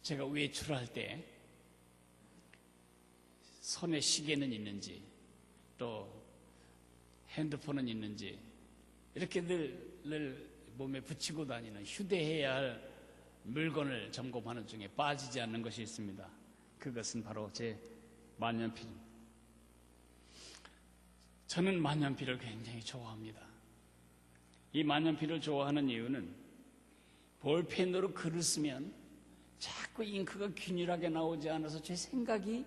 제가 외출할 때 손에 시계는 있는지 또 핸드폰은 있는지 이렇게 늘 몸에 붙이고 다니는 휴대해야 할 물건을 점검하는 중에 빠지지 않는 것이 있습니다. 그것은 바로 제 만년필입니다. 저는 만년필을 굉장히 좋아합니다. 이 만년필을 좋아하는 이유는 볼펜으로 글을 쓰면 자꾸 잉크가 균일하게 나오지 않아서 제 생각이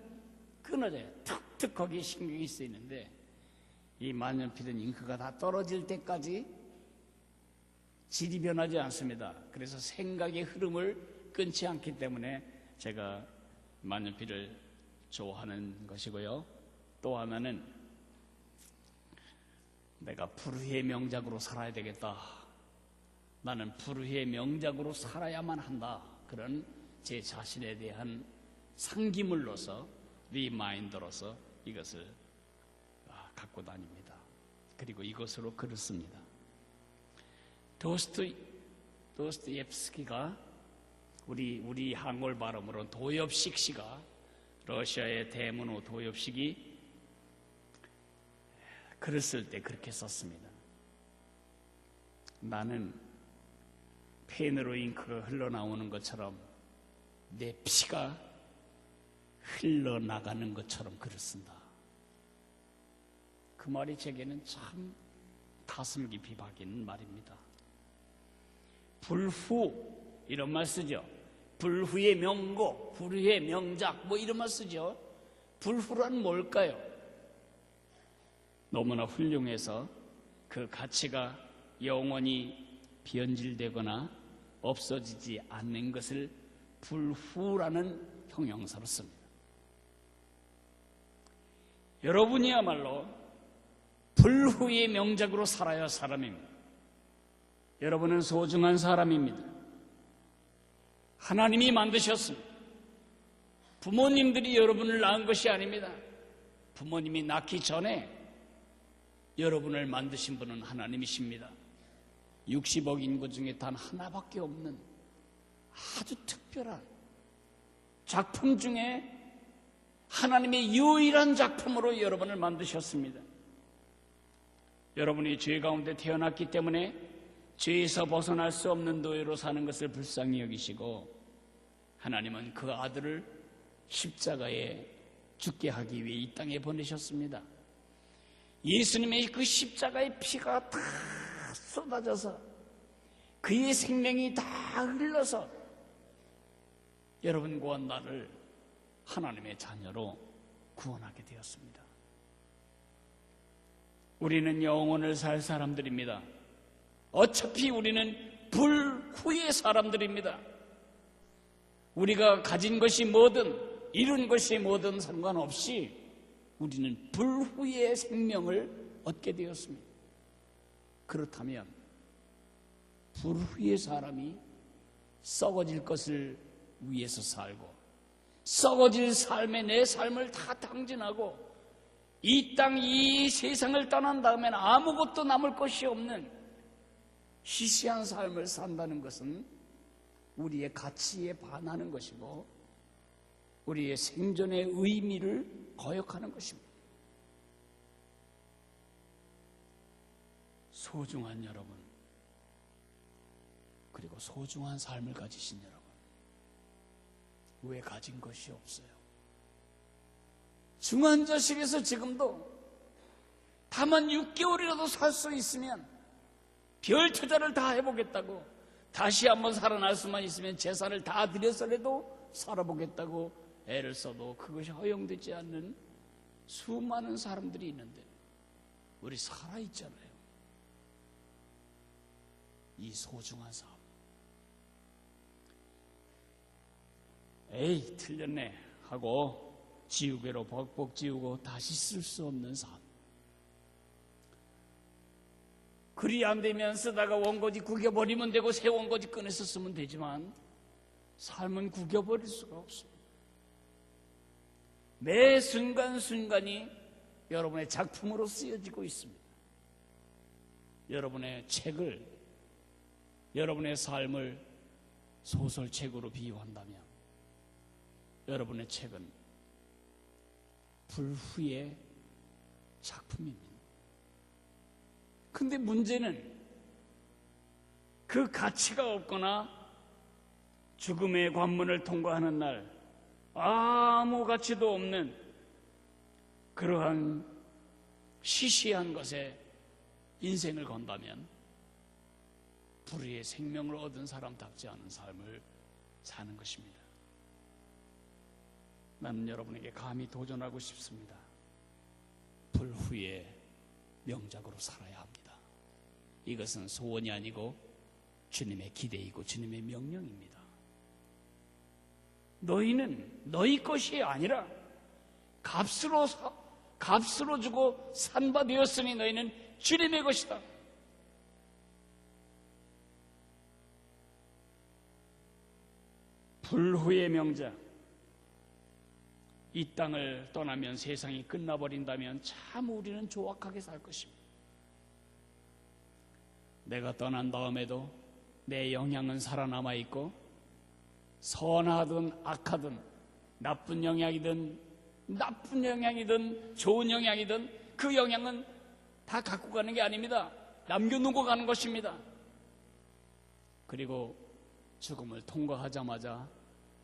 끊어져요. 툭툭 거기에 신경이 쓰이는데 이 만년필은 잉크가 다 떨어질 때까지 질이 변하지 않습니다. 그래서 생각의 흐름을 끊지 않기 때문에 제가 만년필을 좋아하는 것이고요. 또 하나는 내가 불후의 명작으로 살아야 되겠다. 나는 불후의 명작으로 살아야만 한다. 그런 제 자신에 대한 상기물로서 리마인더로서 이것을 갖고 다닙니다. 그리고 이것으로 글을 씁니다. 도스토옙스키가 우리 한글 발음으로 도엽식 씨가 러시아의 대문호 도엽식이 글을 쓸 때 그렇게 썼습니다. 나는 펜으로 잉크가 흘러나오는 것처럼 내 피가 흘러나가는 것처럼 글을 쓴다. 그 말이 제게는 참 가슴 깊이 박이는 말입니다. 불후 이런 말 쓰죠. 불후의 명곡, 불후의 명작 이런 말 쓰죠. 불후란 뭘까요? 너무나 훌륭해서 그 가치가 영원히 변질되거나 없어지지 않는 것을 불후라는 형용사로 씁니다. 여러분이야말로 불후의 명작으로 살아야 할 사람입니다. 여러분은 소중한 사람입니다. 하나님이 만드셨습니다. 부모님들이 여러분을 낳은 것이 아닙니다. 부모님이 낳기 전에 여러분을 만드신 분은 하나님이십니다. 60억 인구 중에 단 하나밖에 없는 아주 특별한 작품 중에 하나님의 유일한 작품으로 여러분을 만드셨습니다. 여러분이 죄 가운데 태어났기 때문에 죄에서 벗어날 수 없는 노예로 사는 것을 불쌍히 여기시고 하나님은 그 아들을 십자가에 죽게 하기 위해 이 땅에 보내셨습니다. 예수님의 그 십자가의 피가 다 쏟아져서 그의 생명이 다 흘러서 여러분과 나를 하나님의 자녀로 구원하게 되었습니다. 우리는 영혼을 살 사람들입니다. 어차피 우리는 불후의 사람들입니다. 우리가 가진 것이 뭐든 이룬 것이 뭐든 상관없이 우리는 불후의 생명을 얻게 되었습니다. 그렇다면 불후의 사람이 썩어질 것을 위해서 살고 썩어질 삶에 내 삶을 다 당진하고 이 땅, 이 세상을 떠난 다음에는 아무것도 남을 것이 없는 시시한 삶을 산다는 것은 우리의 가치에 반하는 것이고 우리의 생존의 의미를 거역하는 것입니다. 소중한 여러분, 그리고 소중한 삶을 가지신 여러분, 왜 가진 것이 없어요? 중환자실에서 지금도 다만 6개월이라도 살 수 있으면 별 투자를 다 해보겠다고, 다시 한번 살아날 수만 있으면 재산을 다 들여서라도 살아보겠다고 애를 써도 그것이 허용되지 않는 수많은 사람들이 있는데 우리 살아있잖아요. 이 소중한 삶. 에이 틀렸네 하고 지우개로 벅벅 지우고 다시 쓸 수 없는 삶. 글이 안 되면 쓰다가 원고지 구겨버리면 되고 새 원고지 꺼내서 쓰면 되지만 삶은 구겨버릴 수가 없습니다. 매 순간순간이 여러분의 작품으로 쓰여지고 있습니다. 여러분의 책을, 여러분의 삶을 소설책으로 비유한다면 여러분의 책은 불후의 작품입니다. 근데 문제는 그 가치가 없거나 죽음의 관문을 통과하는 날 아무 가치도 없는 그러한 시시한 것에 인생을 건다면 불의의 생명을 얻은 사람답지 않은 삶을 사는 것입니다. 나는 여러분에게 감히 도전하고 싶습니다. 불후의 명작으로 살아야 합니다. 이것은 소원이 아니고 주님의 기대이고 주님의 명령입니다. 너희는 너희 것이 아니라 값으로 주고 산 바 되었으니 너희는 주님의 것이다. 불후의 명작. 이 땅을 떠나면 세상이 끝나버린다면 참 우리는 조악하게 살 것입니다. 내가 떠난 다음에도 내 영향은 살아남아 있고 선하든 악하든 나쁜 영향이든 좋은 영향이든 그 영향은 다 갖고 가는 게 아닙니다. 남겨놓고 가는 것입니다. 그리고 죽음을 통과하자마자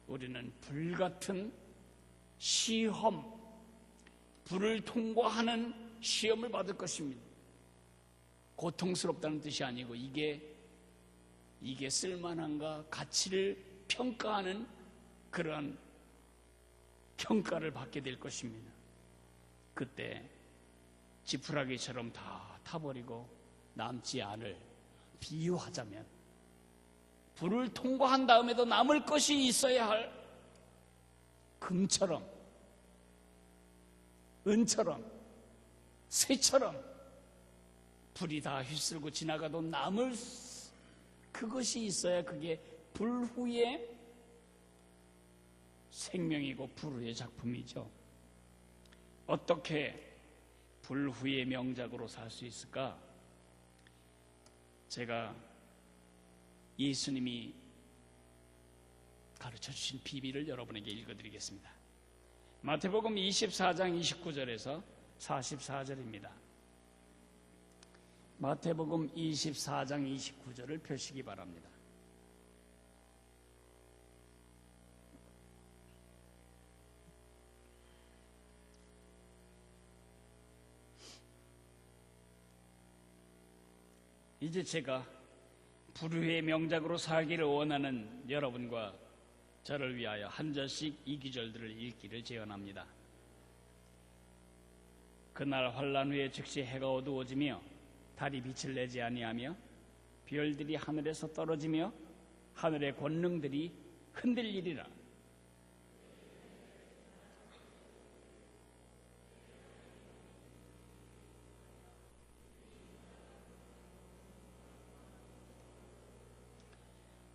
우리는 불같은 시험, 불을 통과하는 시험을 받을 것입니다. 고통스럽다는 뜻이 아니고 이게 쓸만한가 가치를 평가하는 그러한 평가를 받게 될 것입니다. 그때 지푸라기처럼 다 타버리고 남지 않을, 비유하자면 불을 통과한 다음에도 남을 것이 있어야 할 금처럼, 은처럼, 쇠처럼 불이 다 휩쓸고 지나가도 남을 그것이 있어야 그게 불후의 생명이고 불후의 작품이죠. 어떻게 불후의 명작으로 살 수 있을까? 제가 예수님이 가르쳐 주신 비밀을 여러분에게 읽어드리겠습니다. 마태복음 24장 29절에서 44절입니다. 마태복음 24장 29절을 펴시기 바랍니다. 이제 제가 불후의 명작으로 살기를 원하는 여러분과 저를 위하여 한 절씩 이 구절들을 읽기를 제언합니다. 그날 환난 후에 즉시 해가 어두워지며 달이 빛을 내지 아니하며 별들이 하늘에서 떨어지며 하늘의 권능들이 흔들리리라.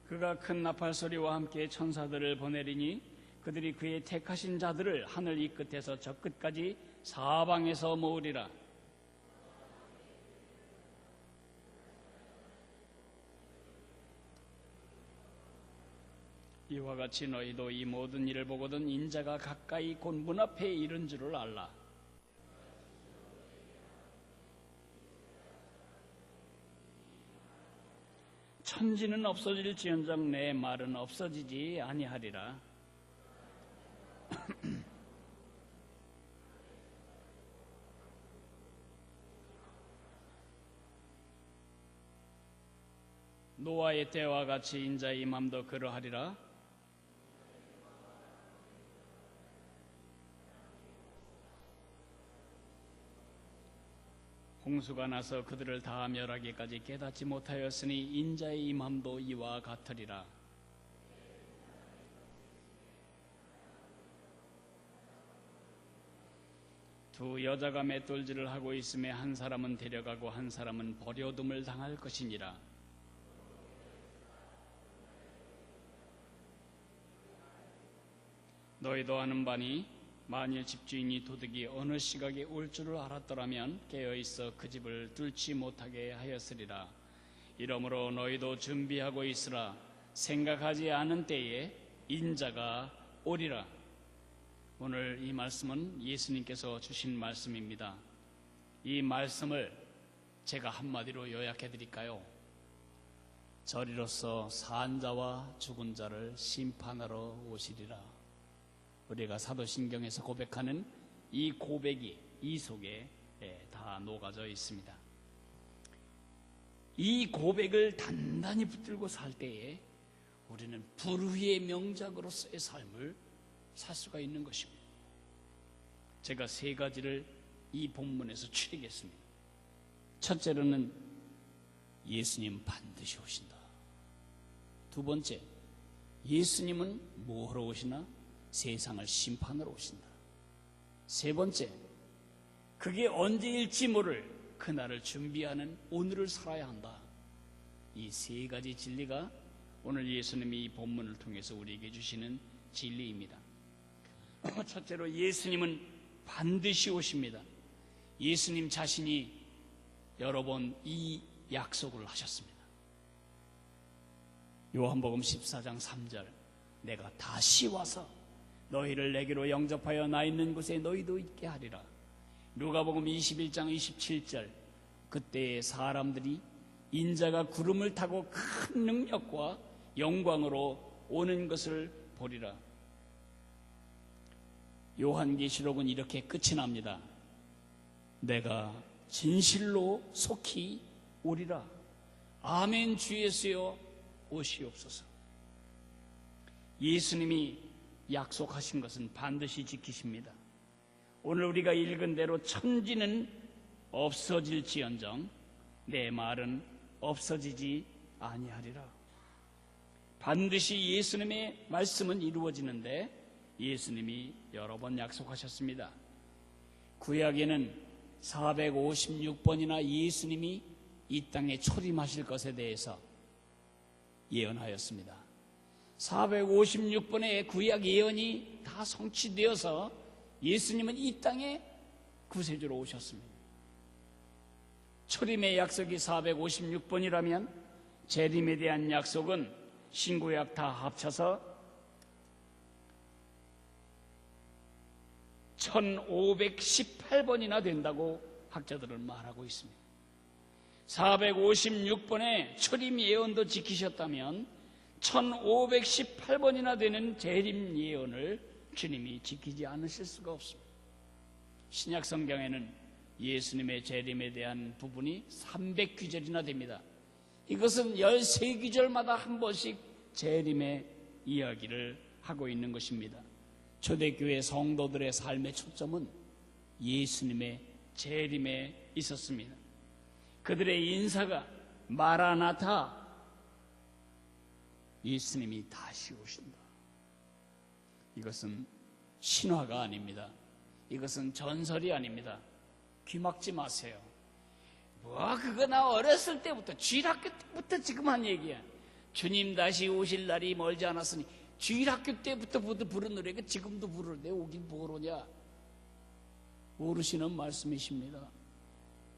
그가 큰 나팔 소리와 함께 천사들을 보내리니 그들이 그의 택하신 자들을 하늘 이 끝에서 저 끝까지 사방에서 모으리라. 이와 같이 너희도 이 모든 일을 보거든 인자가 가까이 곧 문 앞에 이른 줄을 알라. 천지는 없어질지언정 내 말은 없어지지 아니하리라. 노아의 때와 같이 인자의 임함도 그러하리라. 홍수가 나서 그들을 다 멸하기까지 깨닫지 못하였으니 인자의 임함도 이와 같으리라. 두 여자가 맷돌질을 하고 있음에 한 사람은 데려가고 한 사람은 버려둠을 당할 것이니라. 너희도 아는 바니 만일 집주인이 도둑이 어느 시각에 올 줄을 알았더라면 깨어있어 그 집을 뚫지 못하게 하였으리라. 이러므로 너희도 준비하고 있으라. 생각하지 않은 때에 인자가 오리라. 오늘 이 말씀은 예수님께서 주신 말씀입니다. 이 말씀을 제가 한마디로 요약해 드릴까요? 저리로서 산 자와 죽은 자를 심판하러 오시리라. 우리가 사도신경에서 고백하는 이 고백이 이 속에 다 녹아져 있습니다. 이 고백을 단단히 붙들고 살 때에 우리는 불후의 명작으로서의 삶을 살 수가 있는 것입니다. 제가 세 가지를 이 본문에서 추리겠습니다. 첫째로는 예수님 반드시 오신다. 두 번째, 예수님은 뭐하러 오시나? 세상을 심판하러 오신다. 세 번째, 그게 언제일지 모를 그날을 준비하는 오늘을 살아야 한다. 이 세 가지 진리가 오늘 예수님이 이 본문을 통해서 우리에게 주시는 진리입니다. 첫째로 예수님은 반드시 오십니다. 예수님 자신이 여러 번 이 약속을 하셨습니다. 요한복음 14장 3절, 내가 다시 와서 너희를 내게로 영접하여 나 있는 곳에 너희도 있게 하리라. 누가복음 21장 27절, 그때의 사람들이 인자가 구름을 타고 큰 능력과 영광으로 오는 것을 보리라. 요한계시록은 이렇게 끝이 납니다. 내가 진실로 속히 오리라. 아멘. 주 예수여 오시옵소서. 예수님이 약속하신 것은 반드시 지키십니다. 오늘 우리가 읽은 대로 천지는 없어질지언정 내 말은 없어지지 아니하리라. 반드시 예수님의 말씀은 이루어지는데 예수님이 여러 번 약속하셨습니다. 구약에는 456번이나 예수님이 이 땅에 초림하실 것에 대해서 예언하였습니다. 456번의 구약 예언이 다 성취되어서 예수님은 이 땅에 구세주로 오셨습니다. 초림의 약속이 456번이라면 재림에 대한 약속은 신구약 다 합쳐서 1518번이나 된다고 학자들은 말하고 있습니다. 456번의 초림 예언도 지키셨다면 1518번이나 되는 재림 예언을 주님이 지키지 않으실 수가 없습니다. 신약 성경에는 예수님의 재림에 대한 부분이 300귀절이나 됩니다. 이것은 13귀절마다 한 번씩 재림의 이야기를 하고 있는 것입니다. 초대교회 성도들의 삶의 초점은 예수님의 재림에 있었습니다. 그들의 인사가 마라나타, 예수님이 다시 오신다. 이것은 신화가 아닙니다. 이것은 전설이 아닙니다. 귀 막지 마세요. 그거 나 어렸을 때부터 주일학교 때부터 지금 한 얘기야. 주님 다시 오실 날이 멀지 않았으니 주일학교 때부터 부른 노래가 지금도 부르는데 오긴 뭐로냐. 모르시는 말씀이십니다.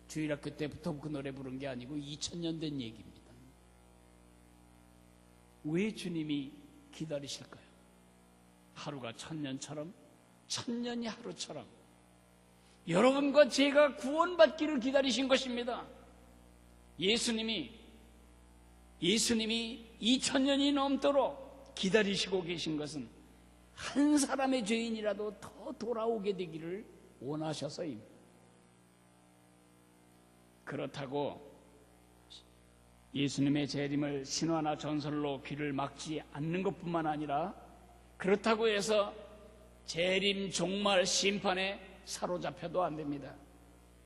주일학교 때부터 그 노래 부른 게 아니고 2000년 된 얘기입니다. 왜 주님이 기다리실까요? 하루가 1000년처럼, 1000년이 하루처럼 여러분과 제가 구원받기를 기다리신 것입니다. 예수님이 2000년이 넘도록 기다리시고 계신 것은 한 사람의 죄인이라도 더 돌아오게 되기를 원하셔서입니다. 그렇다고 예수님의 재림을 신화나 전설로 귀를 막지 않는 것뿐만 아니라 그렇다고 해서 재림 종말 심판에 사로잡혀도 안 됩니다.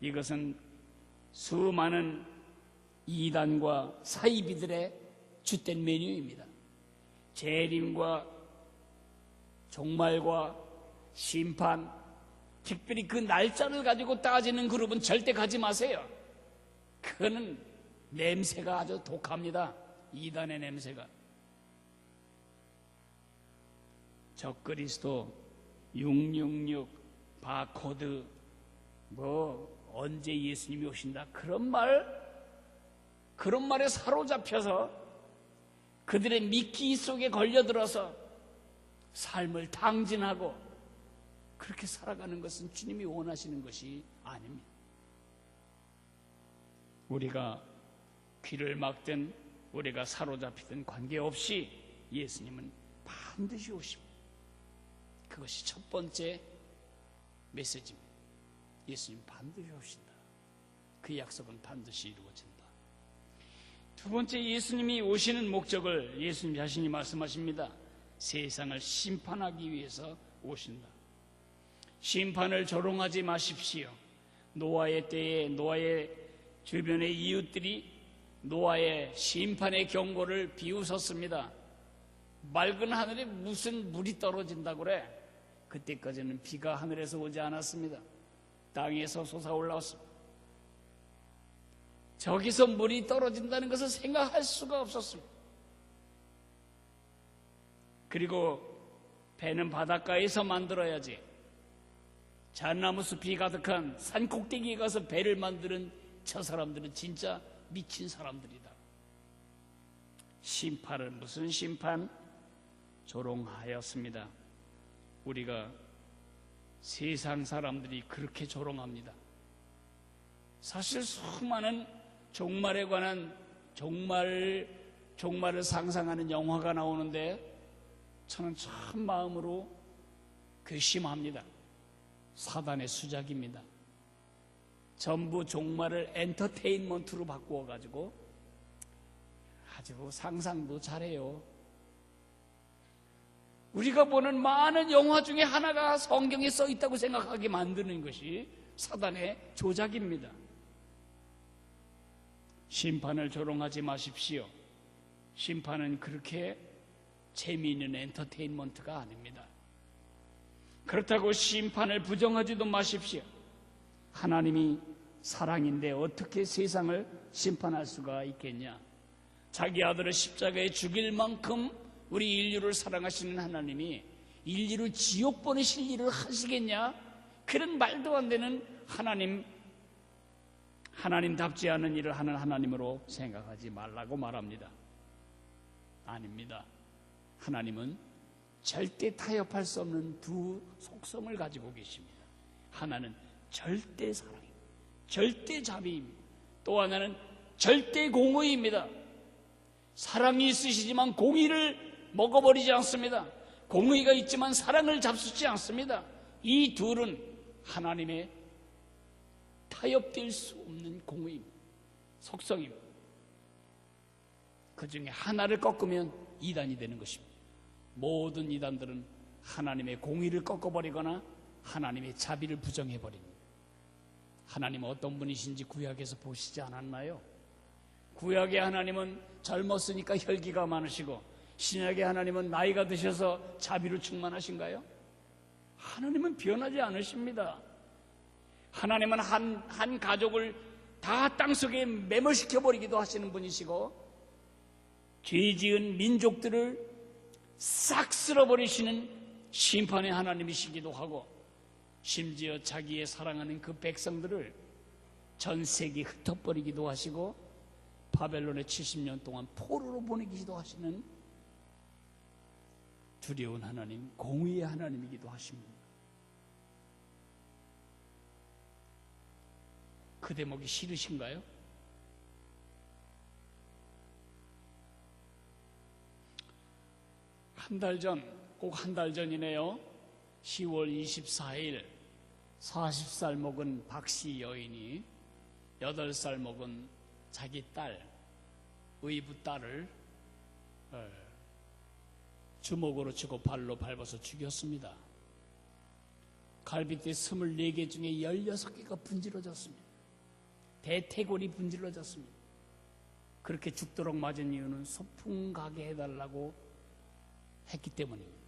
이것은 수많은 이단과 사이비들의 주된 메뉴입니다. 재림과 종말과 심판, 특별히 그 날짜를 가지고 따지는 그룹은 절대 가지 마세요. 그거는 냄새가 아주 독합니다. 이단의 냄새가. 적그리스도 666 바코드 언제 예수님이 오신다 그런 말에 사로잡혀서 그들의 미끼 속에 걸려들어서 삶을 탕진하고 그렇게 살아가는 것은 주님이 원하시는 것이 아닙니다. 우리가 귀를 막든 우리가 사로잡히든 관계없이 예수님은 반드시 오십니다. 그것이 첫 번째 메시지입니다. 예수님 반드시 오신다. 그 약속은 반드시 이루어진다. 두 번째, 예수님이 오시는 목적을 예수님 자신이 말씀하십니다. 세상을 심판하기 위해서 오신다. 심판을 조롱하지 마십시오. 노아의 때에 노아의 주변의 이웃들이 노아의 심판의 경고를 비웃었습니다. 맑은 하늘에 무슨 물이 떨어진다고 그래? 그때까지는 비가 하늘에서 오지 않았습니다. 땅에서 솟아올라왔습니다. 저기서 물이 떨어진다는 것을 생각할 수가 없었습니다. 그리고 배는 바닷가에서 만들어야지. 잣나무 숲이 가득한 산 꼭대기에 가서 배를 만드는 저 사람들은 진짜 미친 사람들이다. 심판을 무슨 심판? 조롱하였습니다. 우리가 세상 사람들이 그렇게 조롱합니다. 사실 수많은 종말에 관한 종말을 상상하는 영화가 나오는데 저는 참 마음으로 괘씸합니다. 사단의 수작입니다. 전부 종말을 엔터테인먼트로 바꾸어가지고 아주 상상도 잘해요. 우리가 보는 많은 영화 중에 하나가 성경에 써 있다고 생각하게 만드는 것이 사단의 조작입니다. 심판을 조롱하지 마십시오. 심판은 그렇게 재미있는 엔터테인먼트가 아닙니다. 그렇다고 심판을 부정하지도 마십시오. 하나님이 사랑인데 어떻게 세상을 심판할 수가 있겠냐? 자기 아들을 십자가에 죽일 만큼 우리 인류를 사랑하시는 하나님이 인류를 지옥 보내실 일을 하시겠냐? 그런 말도 안 되는 하나님답지 않은 일을 하는 하나님으로 생각하지 말라고 말합니다. 아닙니다. 하나님은 절대 타협할 수 없는 두 속성을 가지고 계십니다. 하나는 절대 사랑입니다. 절대 자비입니다. 또 하나는 절대 공의입니다. 사랑이 있으시지만 공의를 먹어버리지 않습니다. 공의가 있지만 사랑을 잡수지 않습니다. 이 둘은 하나님의 타협될 수 없는 공의입니다. 속성입니다. 그 중에 하나를 꺾으면 이단이 되는 것입니다. 모든 이단들은 하나님의 공의를 꺾어버리거나 하나님의 자비를 부정해버립니다. 하나님은 어떤 분이신지 구약에서 보시지 않았나요? 구약의 하나님은 젊었으니까 혈기가 많으시고 신약의 하나님은 나이가 드셔서 자비로 충만하신가요? 하나님은 변하지 않으십니다. 하나님은 한 가족을 다 땅속에 매몰시켜버리기도 하시는 분이시고 죄 지은 민족들을 싹 쓸어버리시는 심판의 하나님이시기도 하고 심지어 자기의 사랑하는 그 백성들을 전 세계에 흩어버리기도 하시고 바벨론에 70년 동안 포로로 보내기도 하시는 두려운 하나님, 공의의 하나님이기도 하십니다. 그 대목이 싫으신가요? 꼭 한 달 전이네요. 10월 24일 40살 먹은 박씨 여인이 8살 먹은 자기 딸, 의부 딸을 주먹으로 치고 발로 밟아서 죽였습니다. 갈비뼈 24개 중에 16개가 분질러졌습니다. 대퇴골이 분질러졌습니다. 그렇게 죽도록 맞은 이유는 소풍 가게 해달라고 했기 때문입니다.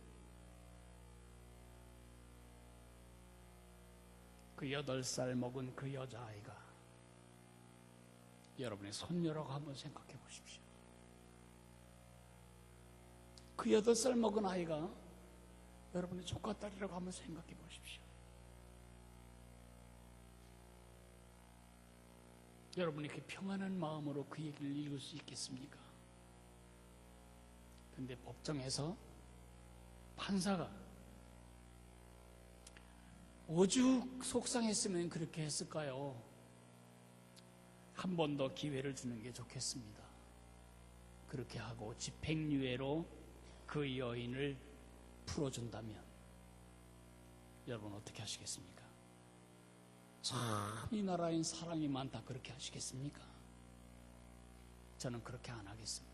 그 8살 먹은 그 여자아이가 여러분의 손녀라고 한번 생각해 보십시오. 그 8살 먹은 아이가 여러분의 조카딸이라고 한번 생각해 보십시오. 여러분이 이렇게 평안한 마음으로 그 얘기를 읽을 수 있겠습니까? 근데 법정에서 판사가 오죽 속상했으면 그렇게 했을까요? 한 번 더 기회를 주는 게 좋겠습니다. 그렇게 하고 집행유예로 그 여인을 풀어준다면 여러분 어떻게 하시겠습니까? 참 이 나라엔 사랑이 많다 그렇게 하시겠습니까? 저는 그렇게 안 하겠습니다.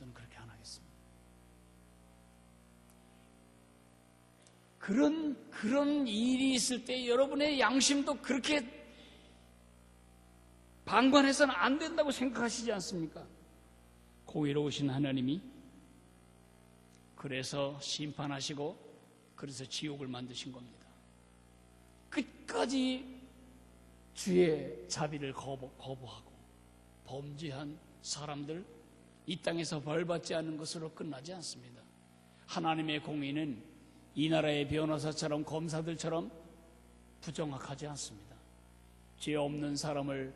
저는 그렇게 안 하겠습니다. 그런 일이 있을 때 여러분의 양심도 그렇게 방관해서는 안 된다고 생각하시지 않습니까? 공의로우신 하나님이 그래서 심판하시고 그래서 지옥을 만드신 겁니다. 끝까지 주의 자비를 거부하고 범죄한 사람들 이 땅에서 벌받지 않는 것으로 끝나지 않습니다. 하나님의 공의는 이 나라의 변호사처럼 검사들처럼 부정확하지 않습니다. 죄 없는 사람을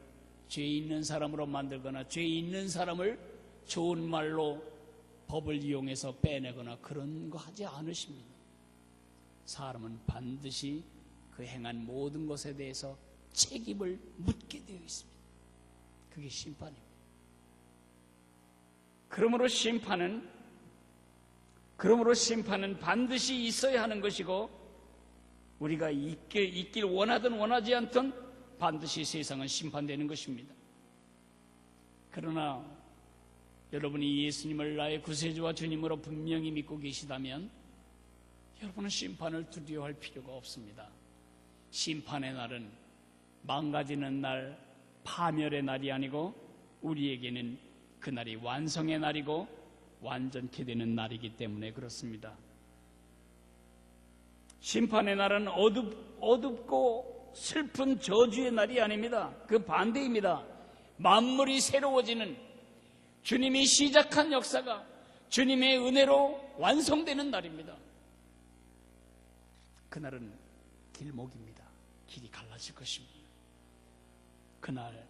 죄 있는 사람으로 만들거나 죄 있는 사람을 좋은 말로 법을 이용해서 빼내거나 그런 거 하지 않으십니다. 사람은 반드시 그 행한 모든 것에 대해서 책임을 묻게 되어 있습니다. 그게 심판입니다. 그러므로 심판은 반드시 있어야 하는 것이고 우리가 있길 원하든 원하지 않든 반드시 세상은 심판되는 것입니다. 그러나 여러분이 예수님을 나의 구세주와 주님으로 분명히 믿고 계시다면 여러분은 심판을 두려워할 필요가 없습니다. 심판의 날은 망가지는 날, 파멸의 날이 아니고 우리에게는 그날이 완성의 날이고 완전케 되는 날이기 때문에 그렇습니다. 심판의 날은 어둡고 슬픈 저주의 날이 아닙니다. 그 반대입니다. 만물이 새로워지는 주님이 시작한 역사가 주님의 은혜로 완성되는 날입니다. 그날은 길목입니다. 길이 갈라질 것입니다. 그날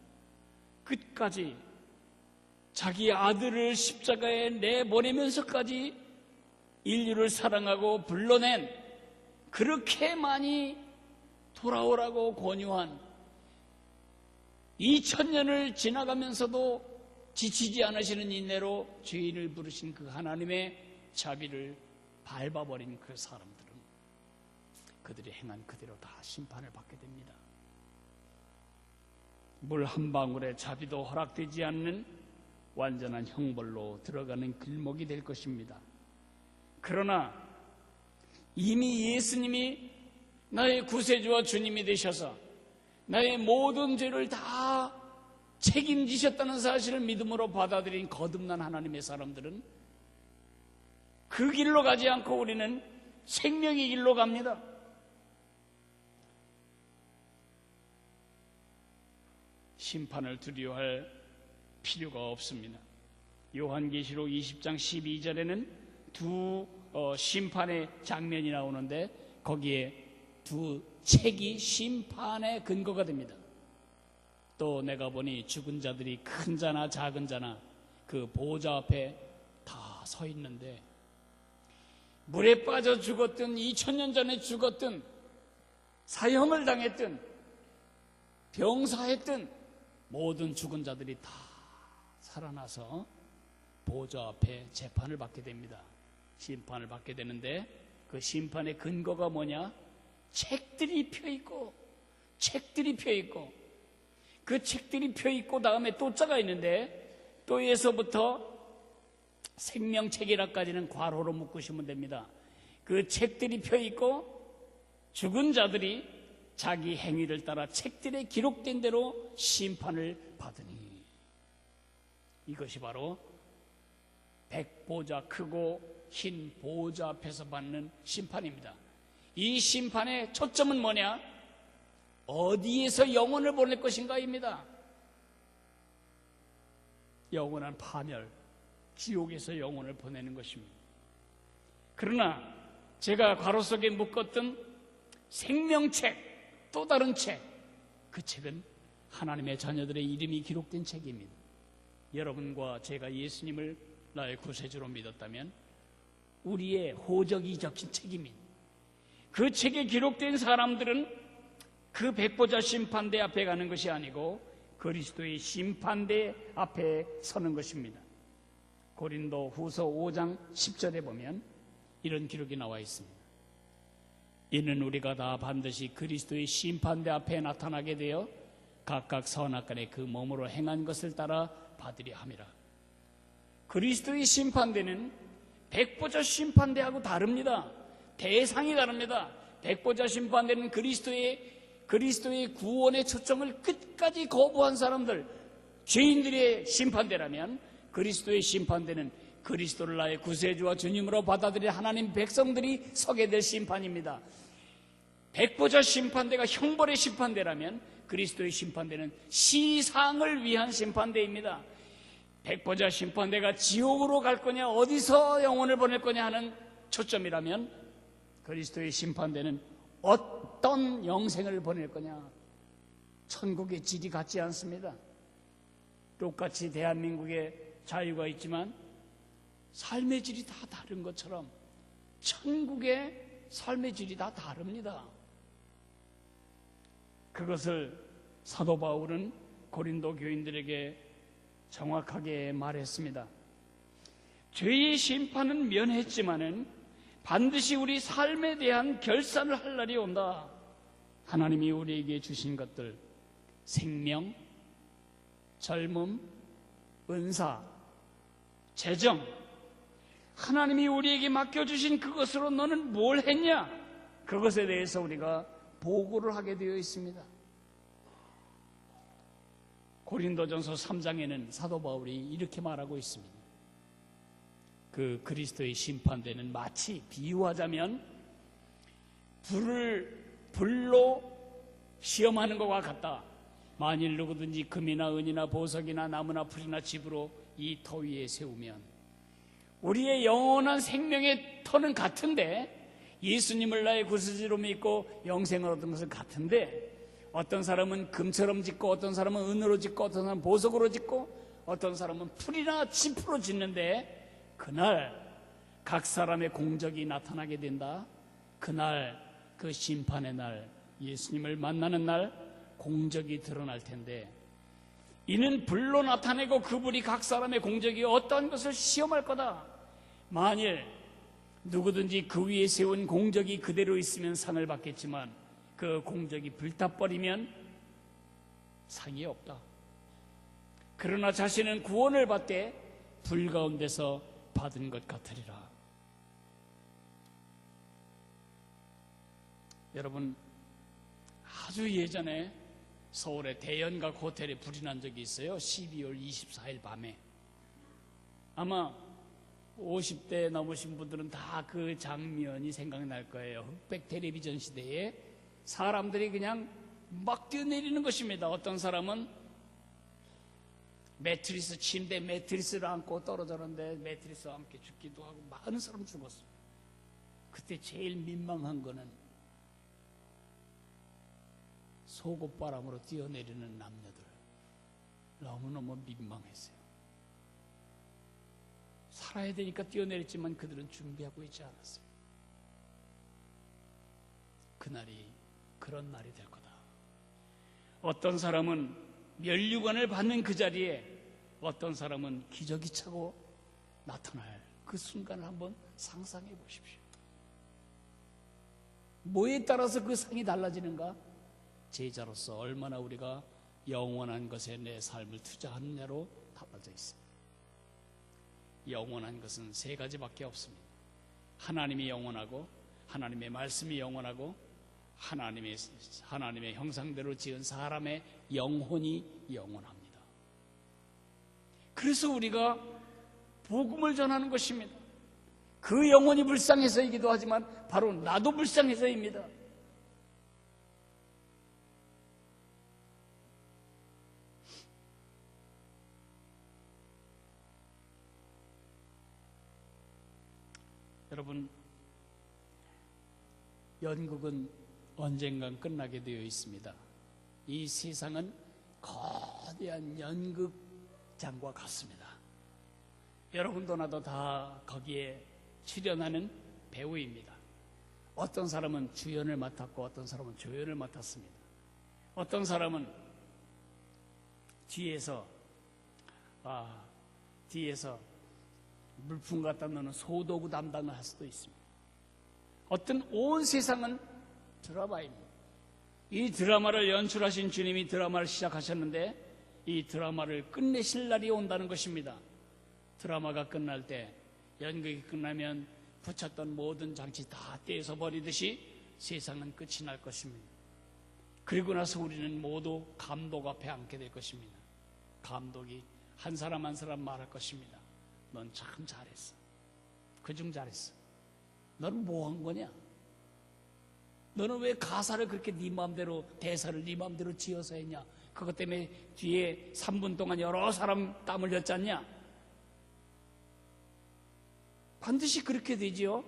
끝까지 자기 아들을 십자가에 내보내면서까지 인류를 사랑하고 불러낸 그렇게 많이 돌아오라고 권유한 2000년을 지나가면서도 지치지 않으시는 인내로 죄인을 부르신 그 하나님의 자비를 밟아버린 그 사람들은 그들이 행한 그대로 다 심판을 받게 됩니다. 물 한 방울의 자비도 허락되지 않는 완전한 형벌로 들어가는 길목이 될 것입니다. 그러나 이미 예수님이 나의 구세주와 주님이 되셔서 나의 모든 죄를 다 책임지셨다는 사실을 믿음으로 받아들인 거듭난 하나님의 사람들은 그 길로 가지 않고 우리는 생명의 길로 갑니다. 심판을 두려워할 필요가 없습니다. 요한계시록 20장 12절에는 두 심판의 장면이 나오는데 거기에 두 책이 심판의 근거가 됩니다. 또 내가 보니 죽은 자들이 큰 자나 작은 자나 그 보호자 앞에 다 서 있는데 물에 빠져 죽었든 2000년 전에 죽었든 사형을 당했든 병사했든 모든 죽은 자들이 다 살아나서 보호자 앞에 재판을 받게 됩니다. 심판을 받게 되는데 그 심판의 근거가 뭐냐? 책들이 펴있고 그 책들이 펴있고 다음에 또자가 있는데 또에서부터 생명책이라까지는 괄호로 묶으시면 됩니다. 그 책들이 펴있고 죽은 자들이 자기 행위를 따라 책들에 기록된 대로 심판을 받으니 이것이 바로 백보자 크고 흰 보호자 앞에서 받는 심판입니다. 이 심판의 초점은 뭐냐? 어디에서 영혼을 보낼 것인가입니다. 영원한 파멸, 지옥에서 영혼을 보내는 것입니다. 그러나 제가 괄호 속에 묶었던 생명책, 또 다른 책, 그 책은 하나님의 자녀들의 이름이 기록된 책입니다. 여러분과 제가 예수님을 나의 구세주로 믿었다면 우리의 호적이 적힌 책임인 그 책에 기록된 사람들은 그 백보자 심판대 앞에 가는 것이 아니고 그리스도의 심판대 앞에 서는 것입니다. 고린도 후서 5장 10절에 보면 이런 기록이 나와 있습니다. 이는 우리가 다 반드시 그리스도의 심판대 앞에 나타나게 되어 각각 선악간에 그 몸으로 행한 것을 따라 받으려 함이라. 그리스도의 심판대는 백보자 심판대하고 다릅니다. 대상이 다릅니다. 백보자 심판대는 그리스도의 구원의 초청을 끝까지 거부한 사람들, 죄인들의 심판대라면 그리스도의 심판대는 그리스도를 나의 구세주와 주님으로 받아들인 하나님 백성들이 서게 될 심판입니다. 백보자 심판대가 형벌의 심판대라면 그리스도의 심판대는 시상을 위한 심판대입니다. 백보자 심판대가 지옥으로 갈 거냐 어디서 영혼을 보낼 거냐 하는 초점이라면 그리스도의 심판대는 어떤 영생을 보낼 거냐, 천국의 질이 같지 않습니다. 똑같이 대한민국에 자유가 있지만 삶의 질이 다 다른 것처럼 천국의 삶의 질이 다 다릅니다. 그것을 사도 바울은 고린도 교인들에게 정확하게 말했습니다. 죄의 심판은 면했지만은 반드시 우리 삶에 대한 결산을 할 날이 온다. 하나님이 우리에게 주신 것들, 생명, 젊음, 은사, 재정, 하나님이 우리에게 맡겨주신 그것으로 너는 뭘 했냐? 그것에 대해서 우리가 보고를 하게 되어 있습니다. 고린도전서 3장에는 사도 바울이 이렇게 말하고 있습니다. 그 그리스도의 심판대는 마치 비유하자면 불로 시험하는 것과 같다. 만일 누구든지 금이나 은이나 보석이나 나무나 풀이나 집으로 이 터 위에 세우면 우리의 영원한 생명의 터는 같은데, 예수님을 나의 구세주로 믿고 영생을 얻은 것은 같은데, 어떤 사람은 금처럼 짓고 어떤 사람은 은으로 짓고 어떤 사람은 보석으로 짓고 어떤 사람은 풀이나 짚으로 짓는데, 그날 각 사람의 공적이 나타나게 된다. 그날, 그 심판의 날, 예수님을 만나는 날 공적이 드러날 텐데, 이는 불로 나타내고 그 불이 각 사람의 공적이 어떠한 것을 시험할 거다. 만일 누구든지 그 위에 세운 공적이 그대로 있으면 상을 받겠지만 그 공적이 불타버리면 상이 없다. 그러나 자신은 구원을 받되 불 가운데서 받은 것 같으리라. 여러분, 아주 예전에 서울의 대연각 호텔에 불이 난 적이 있어요. 12월 24일 밤에. 아마 50대 넘으신 분들은 다 그 장면이 생각날 거예요. 흑백 텔레비전 시대에 사람들이 그냥 막 뛰어내리는 것입니다. 어떤 사람은 침대 매트리스를 안고 떨어졌는데 매트리스와 함께 죽기도 하고 많은 사람 죽었어요. 그때 제일 민망한 거는 속옷바람으로 뛰어내리는 남녀들. 너무너무 민망했어요. 살아야 되니까 뛰어내렸지만 그들은 준비하고 있지 않았어요. 그날이 그런 날이 될 거다. 어떤 사람은 면류관을 받는 그 자리에 어떤 사람은 기저귀 차고 나타날 그 순간을 한번 상상해 보십시오. 뭐에 따라서 그 상이 달라지는가? 제자로서 얼마나 우리가 영원한 것에 내 삶을 투자하느냐로 달라져 있습니다. 영원한 것은 세 가지밖에 없습니다. 하나님이 영원하고, 하나님의 말씀이 영원하고, 하나님의 형상대로 지은 사람의 영혼이 영원합니다. 그래서 우리가 복음을 전하는 것입니다. 그 영혼이 불쌍해서이기도 하지만 바로 나도 불쌍해서입니다. 여러분, 연극은 언젠간 끝나게 되어 있습니다. 이 세상은 거대한 연극 장과 같습니다. 여러분도 나도 다 거기에 출연하는 배우입니다. 어떤 사람은 주연을 맡았고 어떤 사람은 조연을 맡았습니다. 어떤 사람은 뒤에서 물품 갖다 놓는 소도구 담당을 할 수도 있습니다. 어떤 온 세상은 드라마입니다. 이 드라마를 연출하신 주님이 드라마를 시작하셨는데 이 드라마를 끝내실 날이 온다는 것입니다. 드라마가 끝날 때, 연극이 끝나면 붙였던 모든 장치 다 떼서 버리듯이 세상은 끝이 날 것입니다. 그리고 나서 우리는 모두 감독 앞에 앉게 될 것입니다. 감독이 한 사람 한 사람 말할 것입니다. 넌 참 잘했어. 그중 잘했어. 너는 뭐 한 거냐? 너는 왜 가사를 그렇게 네 마음대로, 대사를 네 마음대로 지어서 했냐? 그것 때문에 뒤에 3분 동안 여러 사람 땀 흘렸지 않냐? 반드시 그렇게 되지요.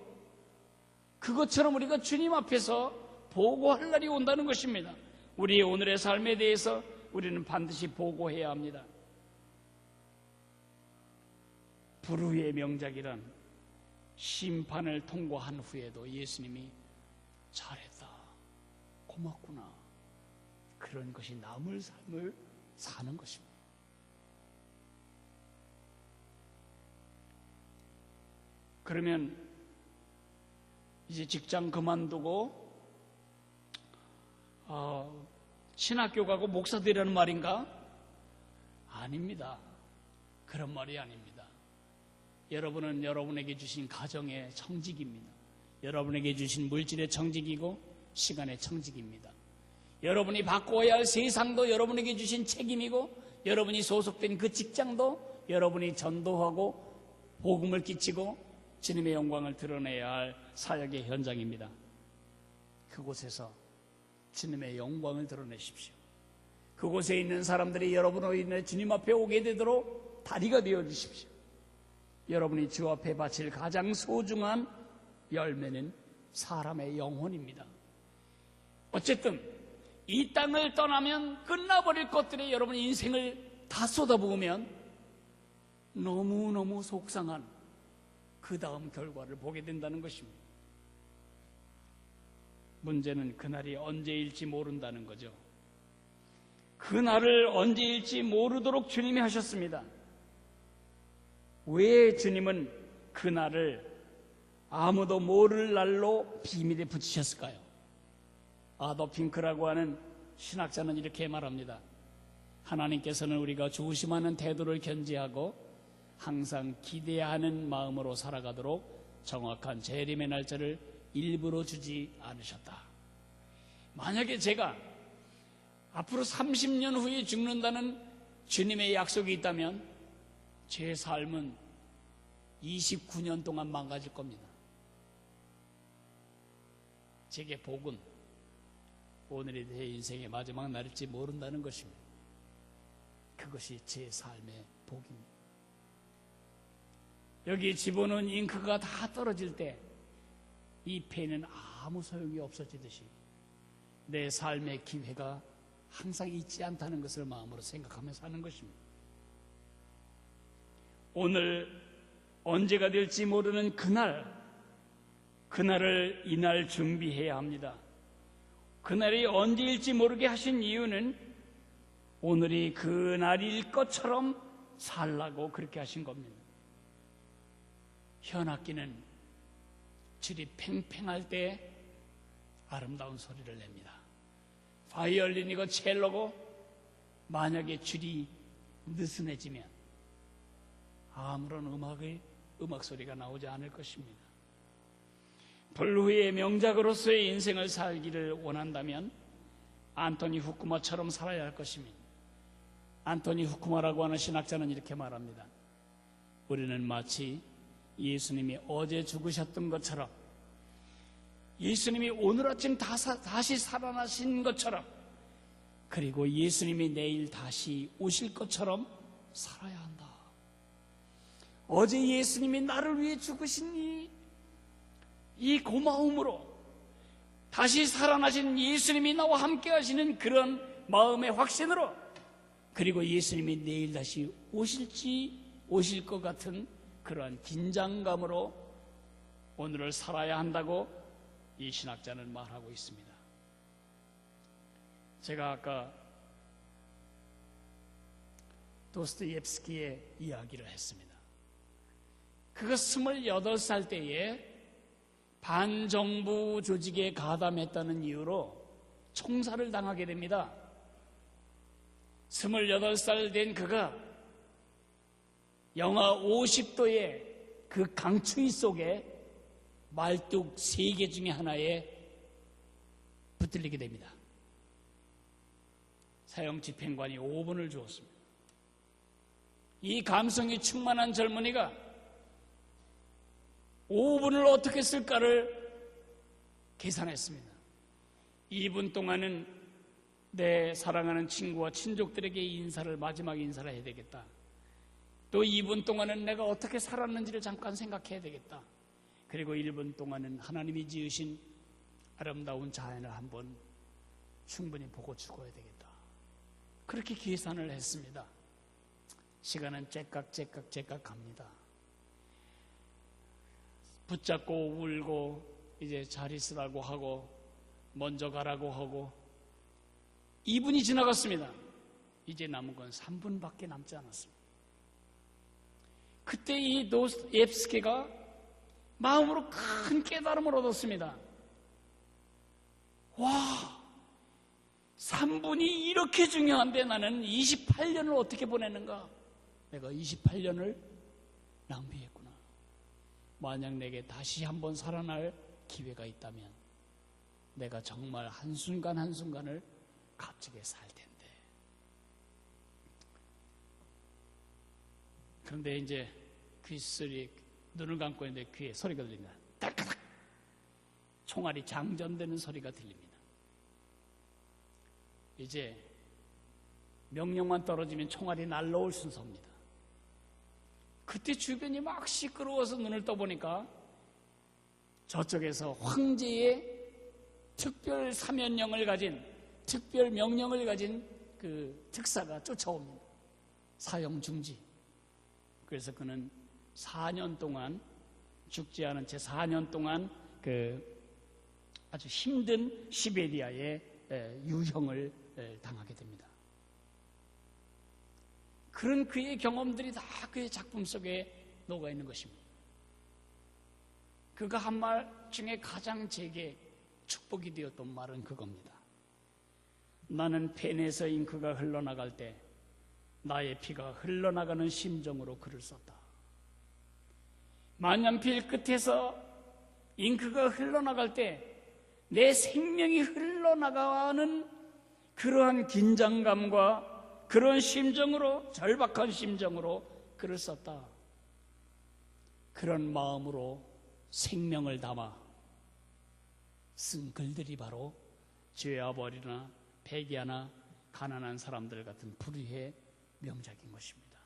그것처럼 우리가 주님 앞에서 보고할 날이 온다는 것입니다. 우리의 오늘의 삶에 대해서 우리는 반드시 보고해야 합니다. 불후의 명작이란 심판을 통과한 후에도 예수님이 잘했다, 고맙구나, 그런 것이 남을 삶을 사는 것입니다. 그러면 이제 직장 그만두고 신학교 가고 목사 되라는 말인가? 아닙니다. 그런 말이 아닙니다. 여러분은 여러분에게 주신 가정의 청직입니다. 여러분에게 주신 물질의 청직이고 시간의 청직입니다. 여러분이 바꿔야 할 세상도 여러분에게 주신 책임이고, 여러분이 소속된 그 직장도 여러분이 전도하고 복음을 끼치고 주님의 영광을 드러내야 할 사역의 현장입니다. 그곳에서 주님의 영광을 드러내십시오. 그곳에 있는 사람들이 여러분으로 인해 주님 앞에 오게 되도록 다리가 되어주십시오. 여러분이 주 앞에 바칠 가장 소중한 열매는 사람의 영혼입니다. 어쨌든 이 땅을 떠나면 끝나버릴 것들에 여러분의 인생을 다 쏟아부으면 너무너무 속상한 그 다음 결과를 보게 된다는 것입니다. 문제는 그날이 언제일지 모른다는 거죠. 그날을 언제일지 모르도록 주님이 하셨습니다. 왜 주님은 그날을 아무도 모를 날로 비밀에 붙이셨을까요? 아더 핑크라고 하는 신학자는 이렇게 말합니다. 하나님께서는 우리가 조심하는 태도를 견지하고 항상 기대하는 마음으로 살아가도록 정확한 재림의 날짜를 일부러 주지 않으셨다. 만약에 제가 앞으로 30년 후에 죽는다는 주님의 약속이 있다면 제 삶은 29년 동안 망가질 겁니다. 제게 복은 오늘이 내 인생의 마지막 날일지 모른다는 것입니다. 그것이 제 삶의 복입니다. 여기 집어넣은 잉크가 다 떨어질 때 이 펜은 아무 소용이 없어지듯이 내 삶의 기회가 항상 있지 않다는 것을 마음으로 생각하며 사는 것입니다. 오늘 언제가 될지 모르는 그날을 이날 준비해야 합니다. 그날이 언제일지 모르게 하신 이유는 오늘이 그날일 것처럼 살라고 그렇게 하신 겁니다. 현악기는 줄이 팽팽할 때 아름다운 소리를 냅니다. 바이올린이고 첼로고 만약에 줄이 느슨해지면 아무런 음악 소리가 나오지 않을 것입니다. 불후의 명작으로서의 인생을 살기를 원한다면 안토니 후쿠마처럼 살아야 할 것입니다. 안토니 후쿠마라고 하는 신학자는 이렇게 말합니다. 우리는 마치 예수님이 어제 죽으셨던 것처럼, 예수님이 오늘 아침 다시 살아나신 것처럼, 그리고 예수님이 내일 다시 오실 것처럼 살아야 한다. 어제 예수님이 나를 위해 죽으신 이 고마움으로 다시 살아나신 예수님이 나와 함께 하시는 그런 마음의 확신으로 그리고 예수님이 내일 다시 오실 것 같은 그러한 긴장감으로 오늘을 살아야 한다고 이 신학자는 말하고 있습니다. 제가 아까 도스토옙스키의 이야기를 했습니다. 그가 28살 때에 반정부 조직에 가담했다는 이유로 총살을 당하게 됩니다. 28살 된 그가 영하 50도의 그 강추위 속에 말뚝 3개 중에 하나에 붙들리게 됩니다. 사형 집행관이 5분을 주었습니다. 이 감성이 충만한 젊은이가 5분을 어떻게 쓸까를 계산했습니다. 2분 동안은 내 사랑하는 친구와 친족들에게 마지막 인사를 해야 되겠다. 또 2분 동안은 내가 어떻게 살았는지를 잠깐 생각해야 되겠다. 그리고 1분 동안은 하나님이 지으신 아름다운 자연을 한번 충분히 보고 죽어야 되겠다. 그렇게 계산을 했습니다. 시간은 째깍 갑니다. 붙잡고 울고 이제 잘 있으라고 하고 먼저 가라고 하고 2분이 지나갔습니다. 이제 남은 건 3분밖에 남지 않았습니다. 그때 이 도스토옙스키가 마음으로 큰 깨달음을 얻었습니다. 와, 3분이 이렇게 중요한데 나는 28년을 어떻게 보내는가? 내가 28년을 낭비했구나. 만약 내게 다시 한번 살아날 기회가 있다면 내가 정말 한순간 한순간을 값지게 살 텐데. 그런데 이제 귀소리, 눈을 감고 있는데 귀에 소리가 들립니다. 딸깍닥! 총알이 장전되는 소리가 들립니다. 이제 명령만 떨어지면 총알이 날라올 순서입니다. 그때 주변이 막 시끄러워서 눈을 떠보니까 저쪽에서 황제의 특별 사면령을 가진, 특별 명령을 가진 그 특사가 쫓아옵니다. 사형 중지. 그래서 그는 4년 동안, 죽지 않은 채 4년 동안 그 아주 힘든 시베리아의 유형을 당하게 됩니다. 그런 그의 경험들이 다 그의 작품 속에 녹아 있는 것입니다. 그가 한 말 중에 가장 제게 축복이 되었던 말은 그겁니다. 나는 펜에서 잉크가 흘러나갈 때 나의 피가 흘러나가는 심정으로 글을 썼다. 만년필 끝에서 잉크가 흘러나갈 때 내 생명이 흘러나가는 그러한 긴장감과 그런 심정으로, 절박한 심정으로 글을 썼다. 그런 마음으로 생명을 담아 쓴 글들이 바로 죄와 벌이나 패기하나 가난한 사람들 같은 불의의 명작인 것입니다.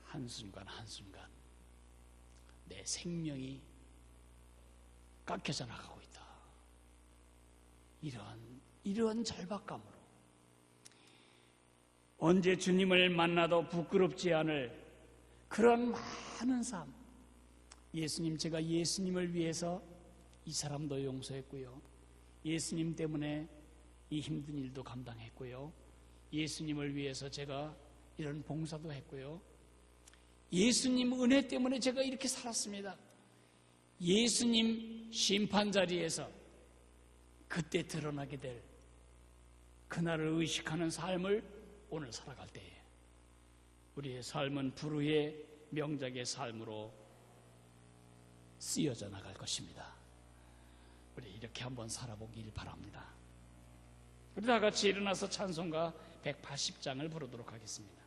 한순간 한순간 내 생명이 깎여져 나가고 있다. 이러한 절박감으로 언제 주님을 만나도 부끄럽지 않을 그런 많은 삶. 예수님, 제가 예수님을 위해서 이 사람도 용서했고요. 예수님 때문에 이 힘든 일도 감당했고요. 예수님을 위해서 제가 이런 봉사도 했고요. 예수님 은혜 때문에 제가 이렇게 살았습니다. 예수님 심판 자리에서 그때 드러나게 될 그날을 의식하는 삶을 오늘 살아갈 때에 우리의 삶은 불후의 명작의 삶으로 쓰여져 나갈 것입니다. 우리 이렇게 한번 살아보길 바랍니다. 우리 다 같이 일어나서 찬송가 180장을 부르도록 하겠습니다.